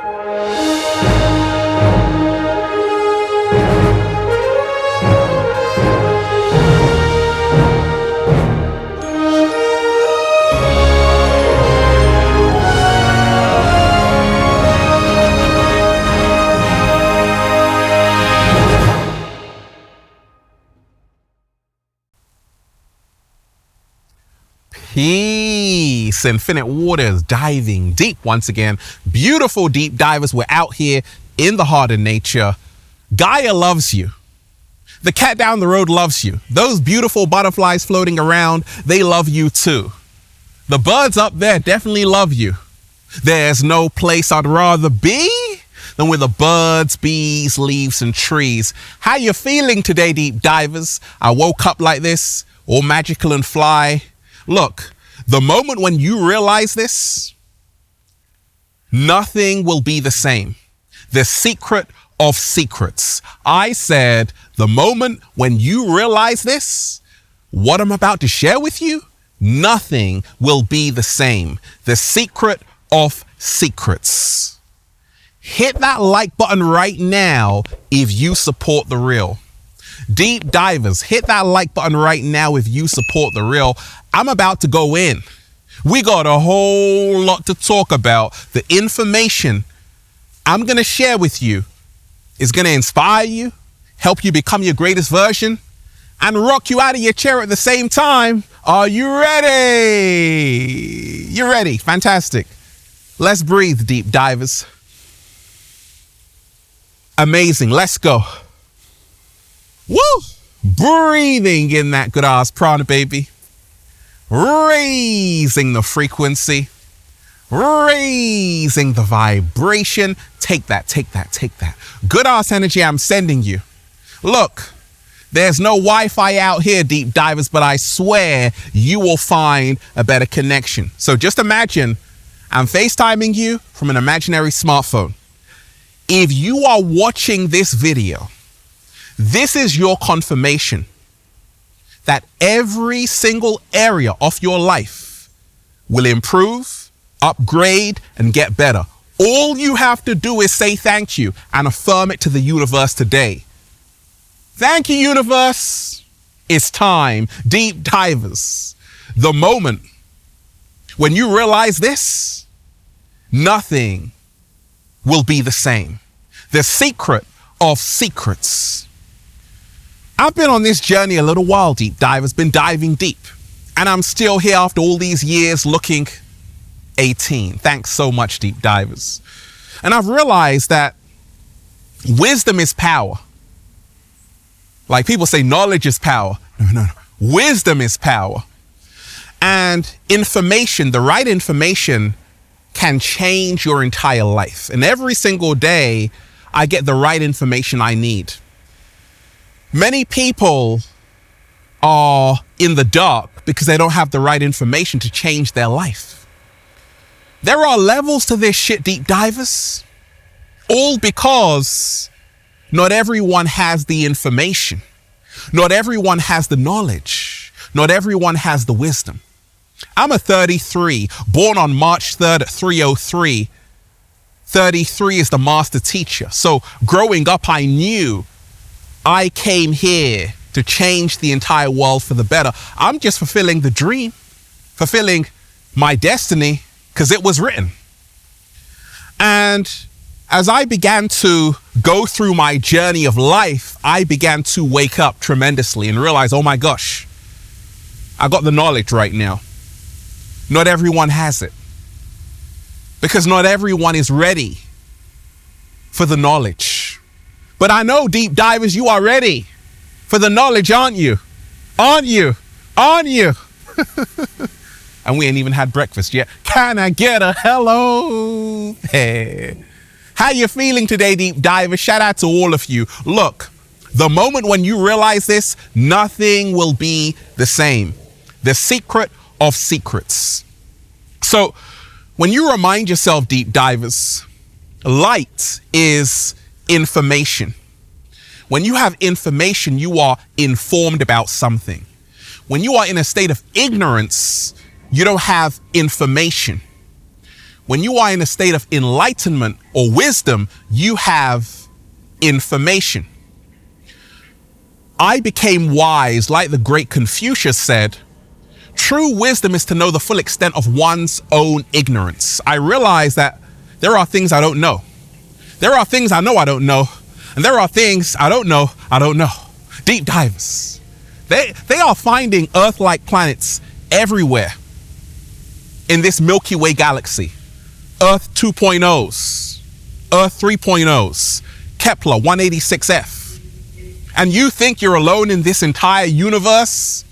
Peace. Infinite Waters diving deep once again. Beautiful deep divers. We're out here in the heart of nature. Gaia loves you. The cat down the road loves you. Those beautiful butterflies floating around, they love you too. The birds up there definitely love you. There's no place I'd rather be than with the birds, bees, leaves, and trees. How you feeling today, deep divers? I woke up like this, all magical and fly. Look, the moment when you realize this, nothing will be the same. The secret of secrets. I said, the moment when you realize this, what I'm about to share with you, nothing will be the same. The secret of secrets. Hit that like button right now if you support the real. Deep divers, hit that like button right now if you support the real. I'm about to go in. We got a whole lot to talk about. The information I'm going to share with you is going to inspire you, help you become your greatest version, and rock you out of your chair at the same time. Are you ready? You're ready. Fantastic. Let's breathe, deep divers. Amazing. Let's go. Woo! Breathing in that good ass prana, baby. Raising the frequency. Raising the vibration. Take that, take that, take that. Good ass energy I'm sending you. Look, there's no Wi-Fi out here, deep divers, but I swear you will find a better connection. So just imagine I'm FaceTiming you from an imaginary smartphone. If you are watching this video, this is your confirmation that every single area of your life will improve, upgrade, and get better. All you have to do is say thank you and affirm it to the universe today. Thank you, universe. It's time. Deep divers. The moment when you realize this, nothing will be the same. The secret of secrets. I've been on this journey a little while, deep divers, been diving deep. And I'm still here after all these years looking 18. Thanks so much, deep divers. And I've realized that wisdom is power. Like people say knowledge is power. No. Wisdom is power. And information, the right information, can change your entire life. And every single day, I get the right information I need. Many people are in the dark because they don't have the right information to change their life. There are levels to this shit, deep divers. All because not everyone has the information. Not everyone has the knowledge. Not everyone has the wisdom. I'm a 33, born on March 3rd at 3:03. 33 is the master teacher. So growing up, I knew I came here to change the entire world for the better. I'm just fulfilling the dream, fulfilling my destiny, because it was written. And as I began to go through my journey of life, I began to wake up tremendously and realize, oh my gosh, I got the knowledge right now. Not everyone has it. Because not everyone is ready for the knowledge. But I know, deep divers, you are ready for the knowledge, aren't you? Aren't you? Aren't you? And we ain't even had breakfast yet. Can I get a hello? Hey. How you feeling today, deep divers? Shout out to all of you. Look, the moment when you realize this, nothing will be the same. The secret of secrets. So when you remind yourself, deep divers, light is information. When you have information, you are informed about something. When you are in a state of ignorance, you don't have information. When you are in a state of enlightenment or wisdom, you have information. I became wise, like the great Confucius said. True wisdom is to know the full extent of one's own ignorance. I realize that there are things I don't know. There are things I know I don't know. And there are things I don't know I don't know. Deep divers. They are finding Earth-like planets everywhere in this Milky Way galaxy. Earth 2.0s, Earth 3.0s, Kepler 186f. And you think you're alone in this entire universe?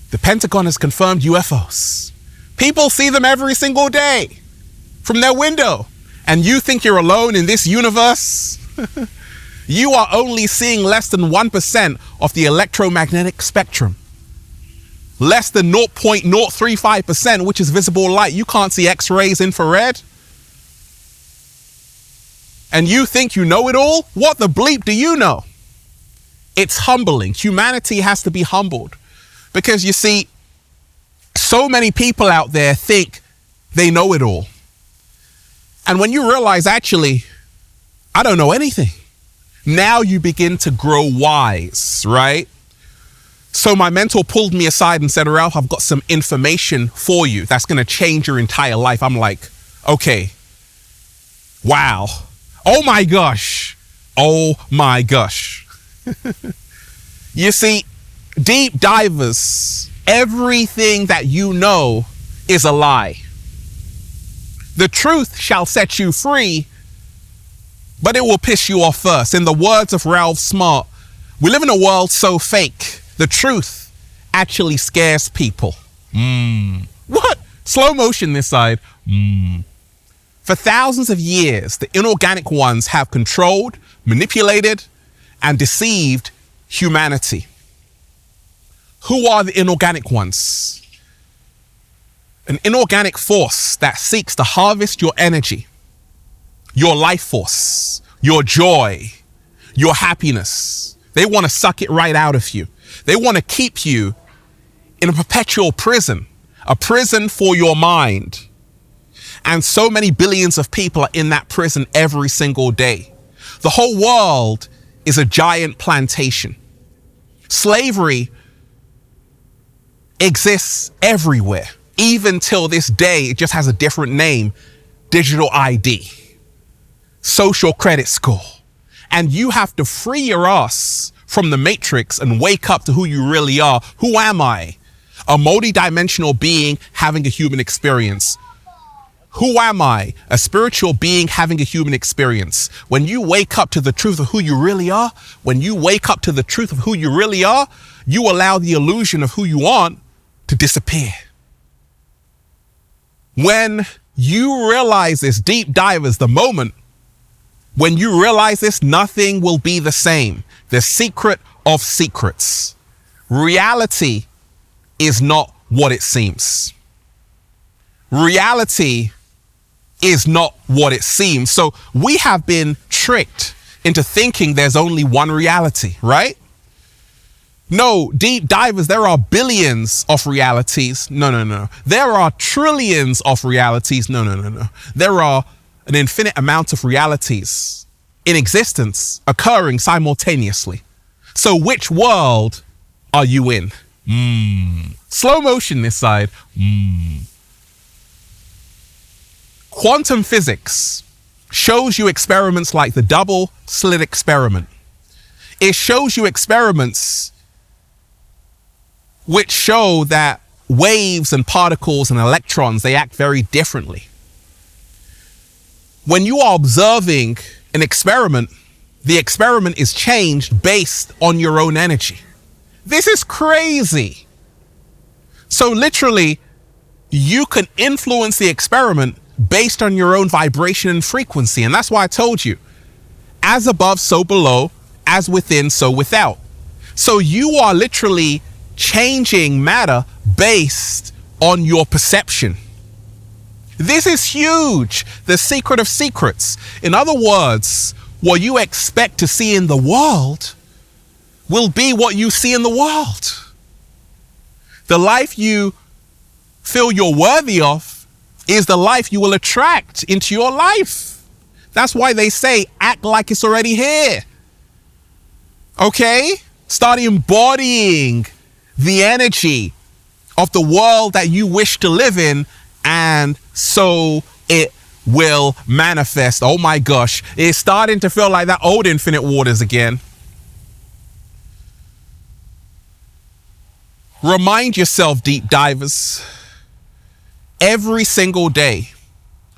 The Pentagon has confirmed UFOs. People see them every single day from their window. And you think you're alone in this universe? You are only seeing less than 1% of the electromagnetic spectrum. Less than 0.035%, which is visible light. You can't see X-rays, infrared. And you think you know it all? What the bleep do you know? It's humbling. Humanity has to be humbled. Because you see, so many people out there think they know it all. And when you realize, actually, I don't know anything, now you begin to grow wise, right? So my mentor pulled me aside and said, Ralph, I've got some information for you that's going to change your entire life. I'm like, okay, wow. Oh my gosh. Oh my gosh. You see, deep divers, everything that you know is a lie. The truth shall set you free, but it will piss you off first. In the words of Ralph Smart, we live in a world so fake, the truth actually scares people. What? Slow motion this side. For thousands of years, the inorganic ones have controlled, manipulated, and deceived humanity. Who are the inorganic ones? An inorganic force that seeks to harvest your energy, your life force, your joy, your happiness. They want to suck it right out of you. They want to keep you in a perpetual prison, a prison for your mind. And so many billions of people are in that prison every single day. The whole world is a giant plantation. Slavery exists everywhere. Even till this day, it just has a different name. Digital ID. Social credit score. And you have to free your ass from the matrix and wake up to who you really are. Who am I? A multi-dimensional being having a human experience. Who am I? A spiritual being having a human experience. When you wake up to the truth of who you really are, when you wake up to the truth of who you really are, you allow the illusion of who you aren't to disappear. When you realize this, deep divers, the moment when you realize this, nothing will be the same. The secret of secrets. Reality is not what it seems. Reality is not what it seems. So we have been tricked into thinking there's only one reality, right? No, deep divers, there are billions of realities. No. There are trillions of realities. No. There are an infinite amount of realities in existence occurring simultaneously. So which world are you in? Slow motion this side. Quantum physics shows you experiments like the double slit experiment. It shows you experiments which show that waves and particles and electrons, they act very differently. When you are observing an experiment, the experiment is changed based on your own energy. This is crazy. So literally, you can influence the experiment based on your own vibration and frequency. And that's why I told you, as above, so below, as within, so without. So you are literally changing matter based on your perception. This is huge. The secret of secrets. In other words, what you expect to see in the world will be what you see in the world. The life you feel you're worthy of is the life you will attract into your life. That's why they say, act like it's already here. Okay? Start embodying the energy of the world that you wish to live in, and so it will manifest. Oh my gosh, it's starting to feel like that old Infinite Waters again. Remind yourself, deep divers, every single day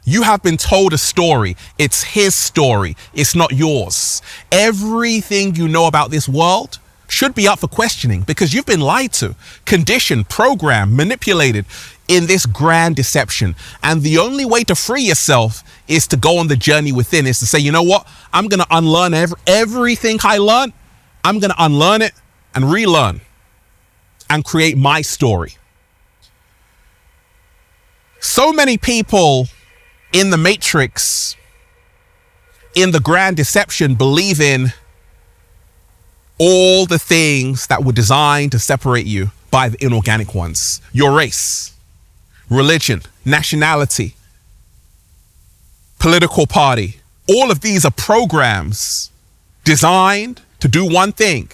you have been told a story. It's his story. It's not yours. Everything you know about this world should be up for questioning, because you've been lied to, conditioned, programmed, manipulated in this grand deception. And the only way to free yourself is to go on the journey within, is to say, you know what? I'm going to unlearn everything I learned. I'm going to unlearn it and relearn and create my story. So many people in the matrix, in the grand deception, believe in all the things that were designed to separate you by the inorganic ones. Your race, religion, nationality, political party. All of these are programs designed to do one thing: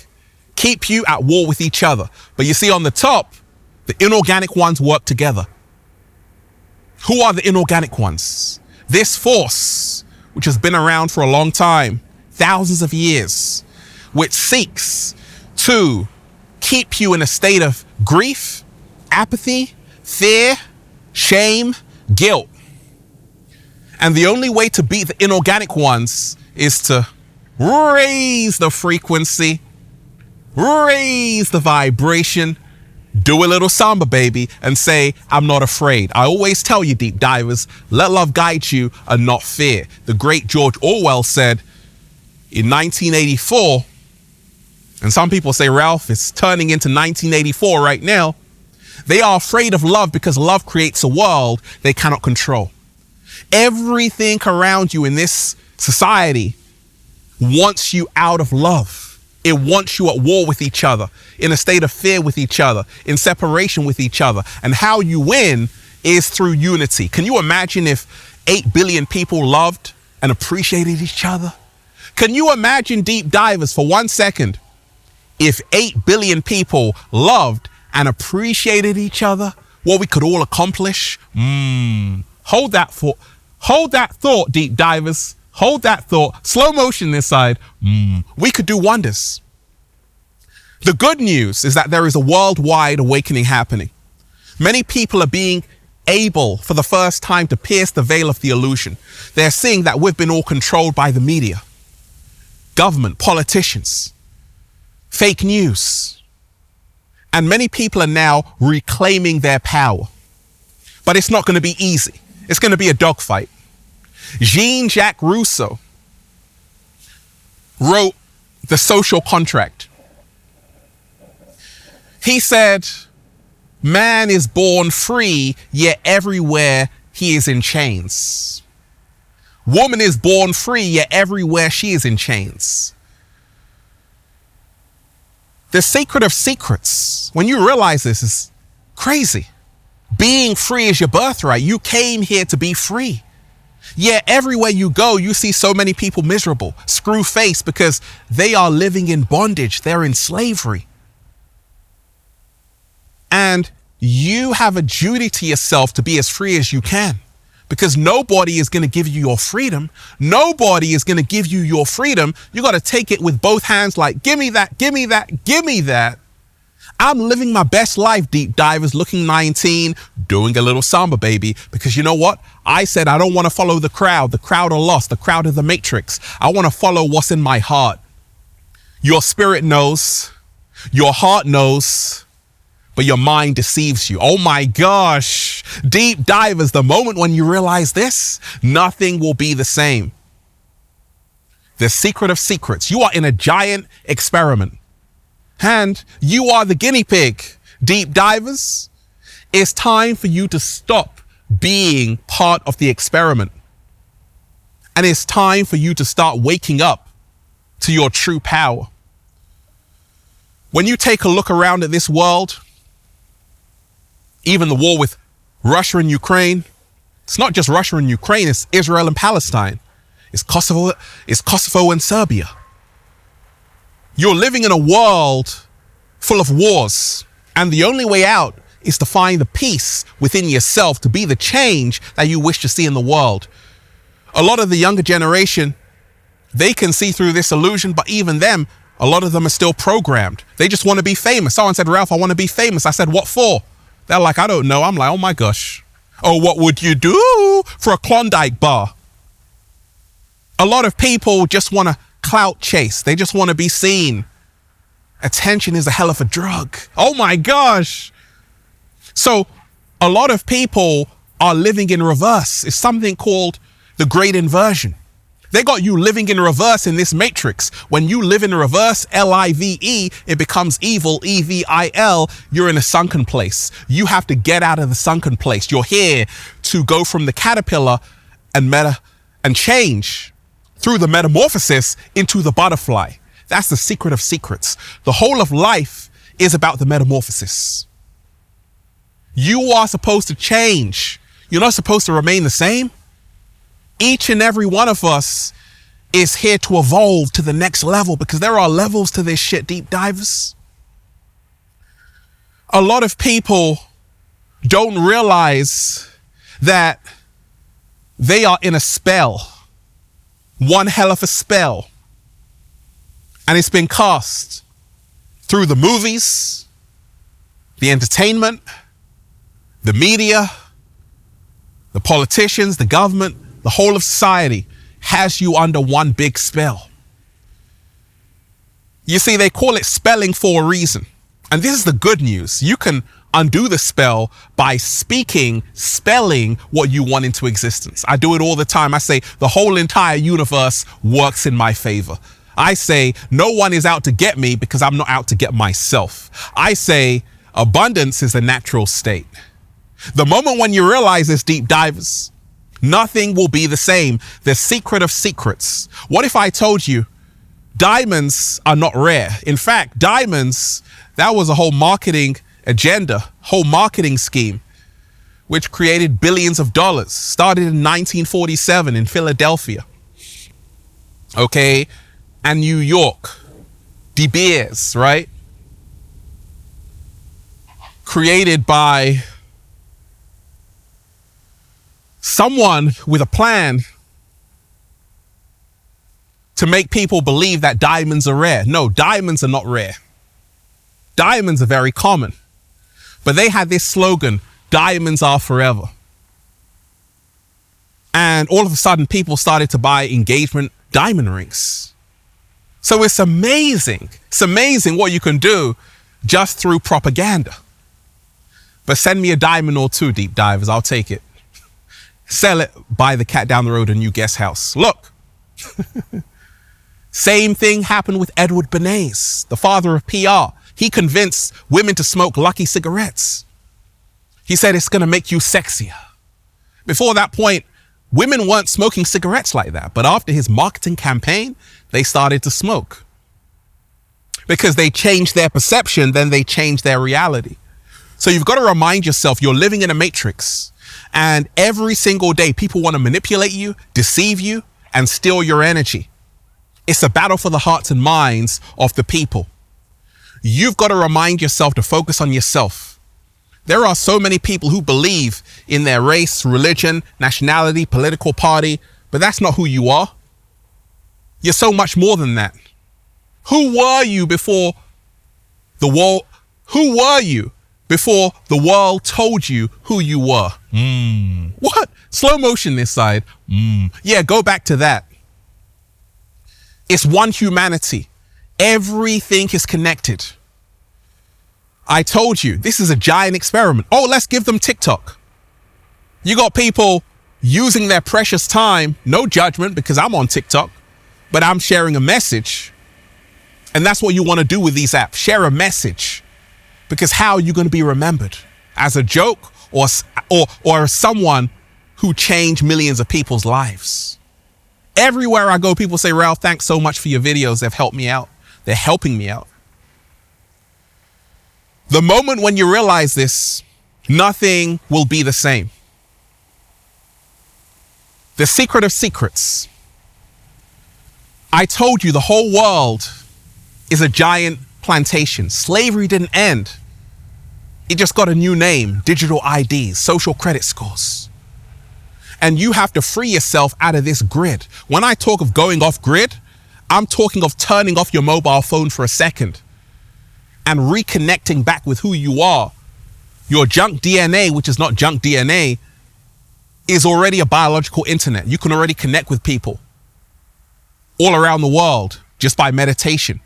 keep you at war with each other. But you see, on the top, the inorganic ones work together. Who are the inorganic ones? This force, which has been around for a long time, thousands of years, which seeks to keep you in a state of grief, apathy, fear, shame, guilt. And the only way to beat the inorganic ones is to raise the frequency, raise the vibration, do a little samba, baby, and say, I'm not afraid. I always tell you, deep divers, let love guide you and not fear. The great George Orwell said in 1984, and some people say, Ralph, it's turning into 1984 right now. They are afraid of love because love creates a world they cannot control. Everything around you in this society wants you out of love. It wants you at war with each other, in a state of fear with each other, in separation with each other. And how you win is through unity. Can you imagine if 8 billion people loved and appreciated each other? Can you imagine, deep divers, for 1 second, if 8 billion people loved and appreciated each other, what we could all accomplish? Hold that thought, deep divers. Hold that thought. Slow motion this side. We could do wonders. The good news is that there is a worldwide awakening happening. Many people are being able for the first time to pierce the veil of the illusion. They're seeing that we've been all controlled by the media, government, politicians, fake news. And many people are now reclaiming their power. But it's not going to be easy. It's going to be a dogfight. Jean-Jacques Rousseau wrote The Social Contract. He said, man is born free, yet everywhere he is in chains. Woman is born free, yet everywhere she is in chains. The secret of secrets, when you realize this, is crazy. Being free is your birthright. You came here to be free. Yet everywhere you go, you see so many people miserable, screw-faced, because they are living in bondage. They're in slavery. And you have a duty to yourself to be as free as you can, because nobody is going to give you your freedom. Nobody is going to give you your freedom. You got to take it with both hands, like, give me that, give me that, give me that. I'm living my best life, deep divers, looking 19, doing a little samba, baby, because you know what? I said I don't want to follow the crowd are lost, the crowd of the matrix. I want to follow what's in my heart. Your spirit knows, your heart knows, but your mind deceives you. Oh my gosh, deep divers, the moment when you realize this, nothing will be the same. The secret of secrets. You are in a giant experiment. And you are the guinea pig, deep divers. It's time for you to stop being part of the experiment. And it's time for you to start waking up to your true power. When you take a look around at this world, even the war with Russia and Ukraine, It's not just Russia and Ukraine, it's Israel and Palestine. It's Kosovo and Serbia. You're living in a world full of wars, and the only way out is to find the peace within yourself, to be the change that you wish to see in the world. A lot of the younger generation, they can see through this illusion, but even them, a lot of them are still programmed. They just want to be famous. Someone said, Ralph, I want to be famous. I said, what for? They're like, I don't know. I'm like, oh my gosh. Oh, what would you do for a Klondike bar? A lot of people just want to clout chase. They just want to be seen. Attention is a hell of a drug. Oh my gosh. So a lot of people are living in reverse. It's something called the great inversion. They got you living in reverse in this matrix. When you live in reverse, L-I-V-E, it becomes evil, E-V-I-L. You're in a sunken place. You have to get out of the sunken place. You're here to go from the caterpillar and change through the metamorphosis into the butterfly. That's the secret of secrets. The whole of life is about the metamorphosis. You are supposed to change. You're not supposed to remain the same. Each and every one of us is here to evolve to the next level, because there are levels to this shit, deep divers. A lot of people don't realize that they are in a spell, one hell of a spell. And it's been cast through the movies, the entertainment, the media, the politicians, the government. The whole of society has you under one big spell. You see, they call it spelling for a reason. And this is the good news. You can undo the spell by spelling what you want into existence. I do it all the time. I say the whole entire universe works in my favor. I say no one is out to get me because I'm not out to get myself. I say abundance is a natural state. The moment when you realize this, deep divers, nothing will be the same. The secret of secrets. What if I told you diamonds are not rare? In fact, diamonds, that was a whole marketing agenda, whole marketing scheme, which created billions of dollars. Started in 1947 in Philadelphia. Okay. And New York. De Beers, right? Created by someone with a plan to make people believe that diamonds are rare. No, diamonds are not rare. Diamonds are very common. But they had this slogan, diamonds are forever. And all of a sudden, people started to buy engagement diamond rings. So it's amazing. It's amazing what you can do just through propaganda. But send me a diamond or two, deep divers. I'll take it. Sell it, buy the cat down the road a new guest house. Look. Same thing happened with Edward Bernays, the father of PR. He convinced women to smoke Lucky cigarettes. He said it's going to make you sexier. Before that point, women weren't smoking cigarettes like that. But after his marketing campaign, they started to smoke. Because they changed their perception, then they changed their reality. So you've got to remind yourself you're living in a matrix. And every single day, people want to manipulate you, deceive you, and steal your energy. It's a battle for the hearts and minds of the people. You've got to remind yourself to focus on yourself. There are so many people who believe in their race, religion, nationality, political party, but that's not who you are. You're so much more than that. Who were you before the world? Who were you before the world told you who you were? What? Slow motion this side. Yeah, go back to that. It's one humanity. Everything is connected. I told you, this is a giant experiment. Oh, let's give them TikTok. You got people using their precious time, no judgment because I'm on TikTok, but I'm sharing a message. And that's what you want to do with these apps. Share a message. Because how are you going to be remembered? As a joke or someone who changed millions of people's lives? Everywhere I go, people say, Ralph, thanks so much for your videos. They've helped me out. They're helping me out. The moment when you realize this, nothing will be the same. The secret of secrets. I told you the whole world is a giant plantation. Slavery didn't end. It just got a new name, digital IDs, social credit scores. And you have to free yourself out of this grid. When I talk of going off grid, I'm talking of turning off your mobile phone for a second and reconnecting back with who you are. Your junk DNA, which is not junk DNA, is already a biological internet. You can already connect with people all around the world just by meditation.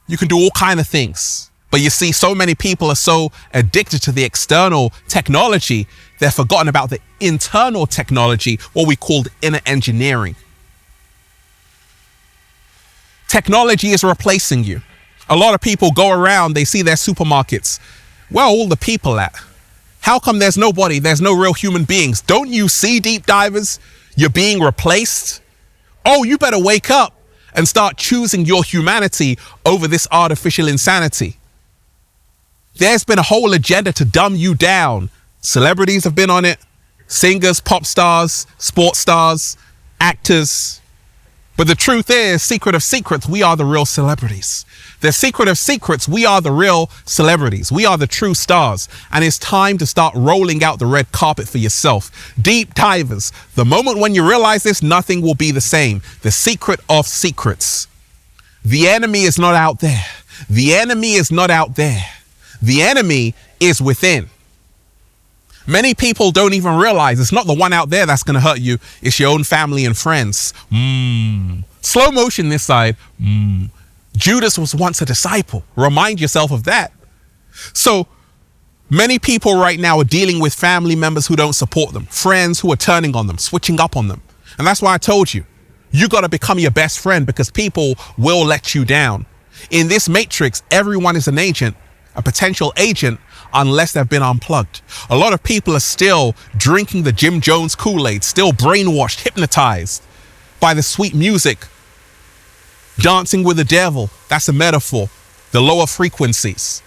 You can do all kinds of things. But you see, so many people are so addicted to the external technology, they've forgotten about the internal technology, what we called inner engineering. Technology is replacing you. A lot of people go around, they see their supermarkets. Where are all the people at? How come there's nobody? There's no real human beings. Don't you see, deep divers? You're being replaced. Oh, you better wake up and start choosing your humanity over this artificial insanity. There's been a whole agenda to dumb you down. Celebrities have been on it. Singers, pop stars, sports stars, actors. But the truth is, secret of secrets, we are the real celebrities. The secret of secrets, we are the real celebrities. We are the true stars. And it's time to start rolling out the red carpet for yourself. Deep divers, the moment when you realize this, nothing will be the same. The secret of secrets. The enemy is not out there. The enemy is not out there. The enemy is within. Many people don't even realize it's not the one out there that's going to hurt you. It's your own family and friends. Slow motion this side. Judas was once a disciple. Remind yourself of that. So many people right now are dealing with family members who don't support them, friends who are turning on them, switching up on them. And that's why I told you, you got to become your best friend, because people will let you down. In this matrix, everyone is an agent, a potential agent, unless they've been unplugged. A lot of people are still drinking the Jim Jones Kool-Aid, still brainwashed, hypnotized by the sweet music, dancing with the devil. That's a metaphor, the lower frequencies.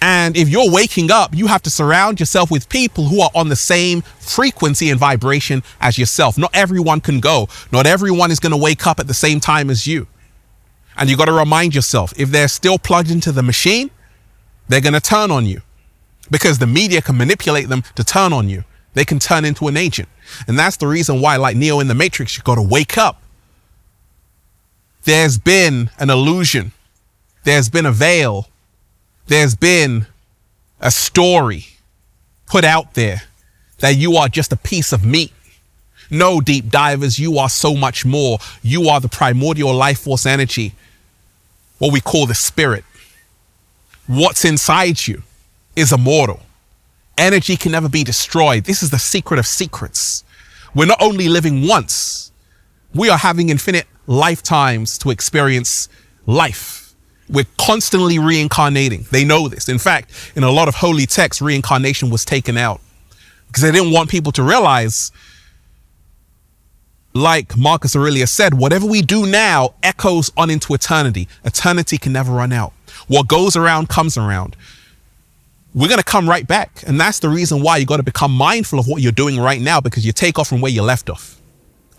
And if you're waking up, you have to surround yourself with people who are on the same frequency and vibration as yourself. Not everyone can go. Not everyone is going to wake up at the same time as you. And you got to remind yourself, if they're still plugged into the machine, they're going to turn on you, because the media can manipulate them to turn on you. They can turn into an agent. And that's the reason why, like Neo in the Matrix, you got to wake up. There's been an illusion. There's been a veil. There's been a story put out there that you are just a piece of meat. No, deep divers, you are so much more. You are the primordial life force energy, what we call the spirit. What's inside you is immortal. Energy can never be destroyed. This is the secret of secrets. We're not only living once, we are having infinite lifetimes to experience life. We're constantly reincarnating. They know this. In fact, in a lot of holy texts, reincarnation was taken out because they didn't want people to realize, like Marcus Aurelius said, whatever we do now echoes on into eternity. Eternity can never run out. What goes around comes around. We're going to come right back. And that's the reason why you got to become mindful of what you're doing right now, because you take off from where you left off.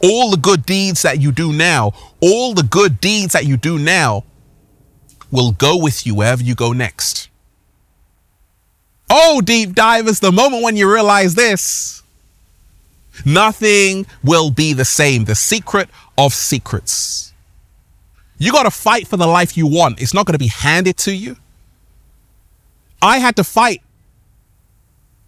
All the good deeds that you do now, all the good deeds that you do now will go with you wherever you go next. Oh, deep divers, the moment when you realize this, nothing will be the same. The secret of secrets. You got to fight for the life you want. It's not going to be handed to you. I had to fight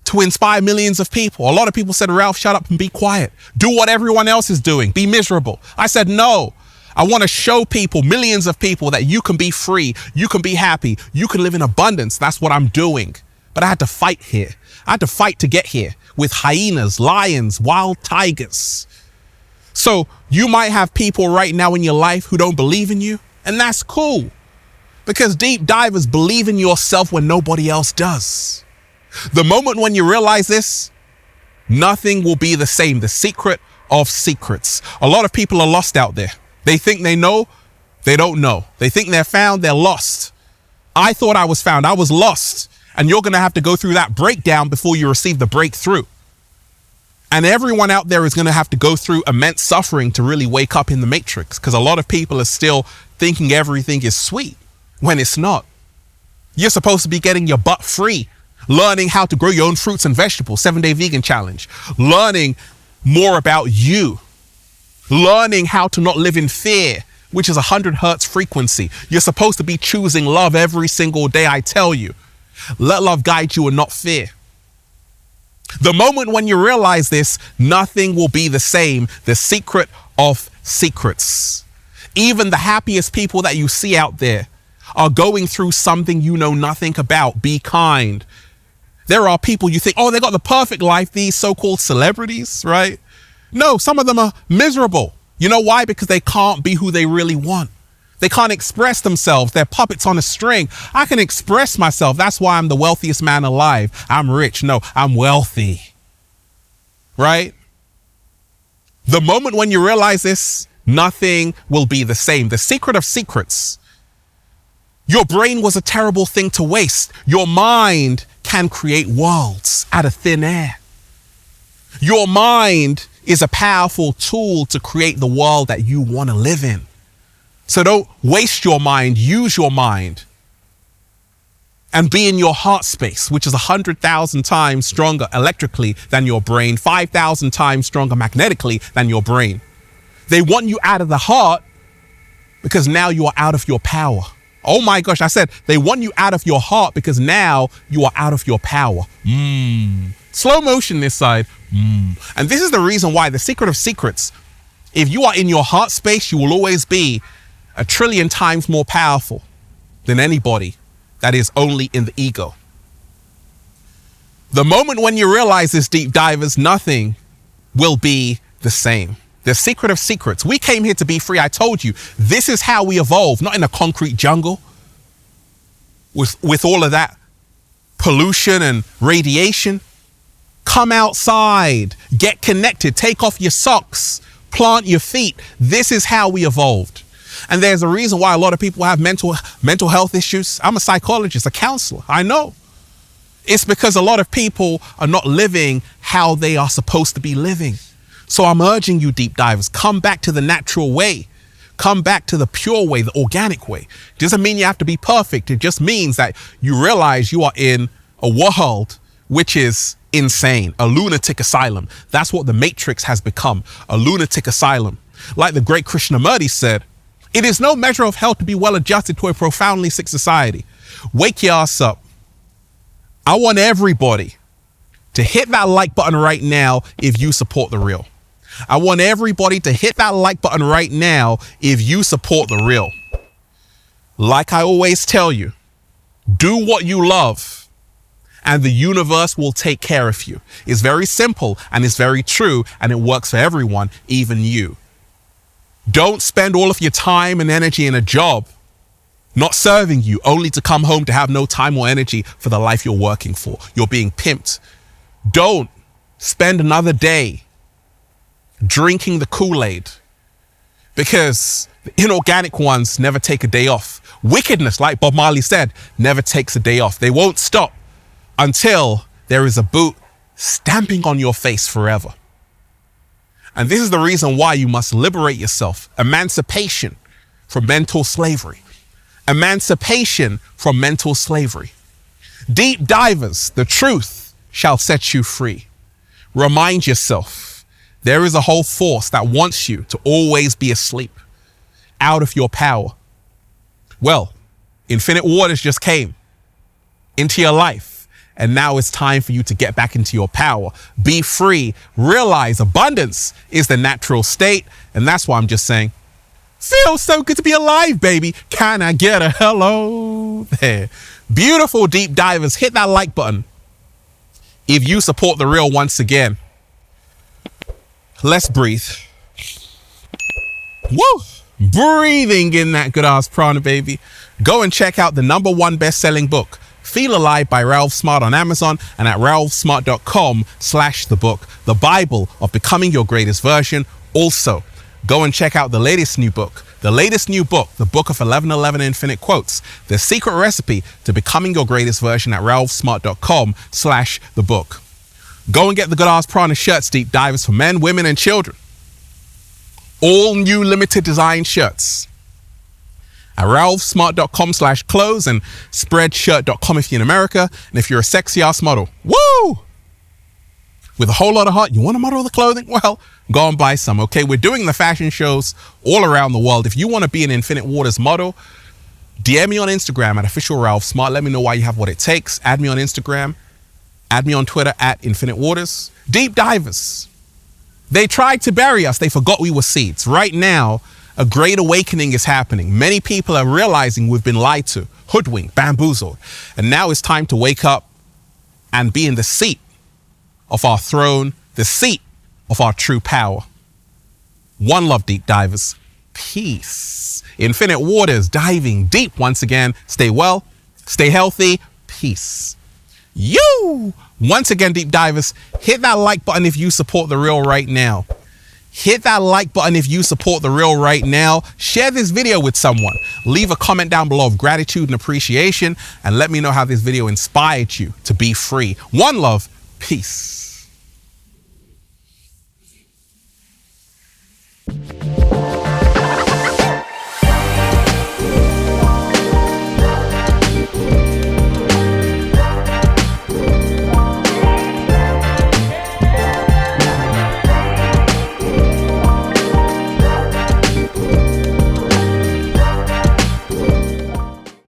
to inspire millions of people. A lot of people said, Ralph, shut up and be quiet. Do what everyone else is doing. Be miserable. I said, no. I want to show people, millions of people, that you can be free. You can be happy. You can live in abundance. That's what I'm doing. But I had to fight here. I had to fight to get here with hyenas, lions, wild tigers. So you might have people right now in your life who don't believe in you, and that's cool, because deep divers believe in yourself when nobody else does. The moment when you realize this, nothing will be the same. The secret of secrets. A lot of people are lost out there. They think they know, they don't know. They think they're found, they're lost. I thought I was found, I was lost. And you're going to have to go through that breakdown before you receive the breakthrough. And everyone out there is going to have to go through immense suffering to really wake up in the matrix, because a lot of people are still thinking everything is sweet when it's not. You're supposed to be getting your butt free, learning how to grow your own fruits and vegetables, 7-day vegan challenge, learning more about you, learning how to not live in fear, which is 100 hertz frequency. You're supposed to be choosing love every single day, I tell you. Let love guide you and not fear. The moment when you realize this, nothing will be the same. The secret of secrets. Even the happiest people that you see out there are going through something you know nothing about. Be kind. There are people you think, oh, they got the perfect life, these so-called celebrities, right? No, some of them are miserable. You know why? Because they can't be who they really want. They can't express themselves. They're puppets on a string. I can express myself. That's why I'm the wealthiest man alive. I'm rich. No, I'm wealthy. Right? The moment when you realize this, nothing will be the same. The secret of secrets. Your brain was a terrible thing to waste. Your mind can create worlds out of thin air. Your mind is a powerful tool to create the world that you want to live in. So don't waste your mind, use your mind. And be in your heart space, which is 100,000 times stronger electrically than your brain, 5,000 times stronger magnetically than your brain. They want you out of the heart because now you are out of your power. Oh my gosh, I said they want you out of your heart because now you are out of your power. Slow motion this side. And this is the reason why the secret of secrets, if you are in your heart space, you will always be 1 trillion times more powerful than anybody that is only in the ego. The moment when you realize this, deep divers, nothing will be the same. The secret of secrets. We came here to be free. I told you, this is how we evolve, not in a concrete jungle with all of that pollution and radiation. Come outside, get connected, take off your socks, plant your feet. This is how we evolved. And there's a reason why a lot of people have mental health issues. I'm a psychologist, a counselor. I know. It's because a lot of people are not living how they are supposed to be living. So I'm urging you, deep divers, come back to the natural way. Come back to the pure way, the organic way. It doesn't mean you have to be perfect. It just means that you realize you are in a world which is insane, a lunatic asylum. That's what the Matrix has become, a lunatic asylum. Like the great Krishnamurti said, it is no measure of hell to be well adjusted to a profoundly sick society. Wake your ass up. I want everybody to hit that like button right now if you support the real. I want everybody to hit that like button right now if you support the real. Like I always tell you, do what you love and the universe will take care of you. It's very simple and it's very true and it works for everyone, even you. Don't spend all of your time and energy in a job not serving you, only to come home to have no time or energy for the life you're working for. You're being pimped. Don't spend another day drinking the Kool-Aid, because the inorganic ones never take a day off. Wickedness, like Bob Marley said, never takes a day off. They won't stop until there is a boot stamping on your face forever. And this is the reason why you must liberate yourself. Emancipation from mental slavery. Emancipation from mental slavery. Deep divers, the truth shall set you free. Remind yourself, there is a whole force that wants you to always be asleep, out of your power. Well, infinite waters just came into your life, and now it's time for you to get back into your power. Be free. Realize abundance is the natural state, and that's why I'm just saying, feels so good to be alive, baby. Can I get a hello there? Beautiful deep divers, hit that like button if you support the real once again. Let's breathe. Woo! Breathing in that good ass prana, baby. Go and check out the #1 best-selling book, Feel Alive by Ralph Smart on Amazon and at ralphsmart.com/the book, the Bible of becoming your greatest version. Also, go and check out the latest new book, the Book of 1111 Infinite Quotes, the secret recipe to becoming your greatest version at ralphsmart.com/the book. Go and get the Good Ass Prana shirts, deep divers, for men, women, and children. All new limited design shirts at ralphsmart.com/clothes and spreadshirt.com if you're in America. And if you're a sexy ass model, woo! With a whole lot of heart, you want to model the clothing? Well, go and buy some, okay? We're doing the fashion shows all around the world. If you want to be an Infinite Waters model, DM me on Instagram at official Ralph Smart. Let me know why you have what it takes. Add me on Instagram. Add me on Twitter at Infinite Waters. Deep divers. They tried to bury us. They forgot we were seeds. Right now, a great awakening is happening. Many people are realizing we've been lied to, hoodwinked, bamboozled. And now it's time to wake up and be in the seat of our throne, the seat of our true power. One love, deep divers. Peace. Infinite Waters, diving deep once again. Stay well, stay healthy. Peace. You! Once again, deep divers, hit that like button if you support The Real right now. Hit that like button if you support The Real right now. Share this video with someone. Leave a comment down below of gratitude and appreciation, and let me know how this video inspired you to be free. One love. Peace.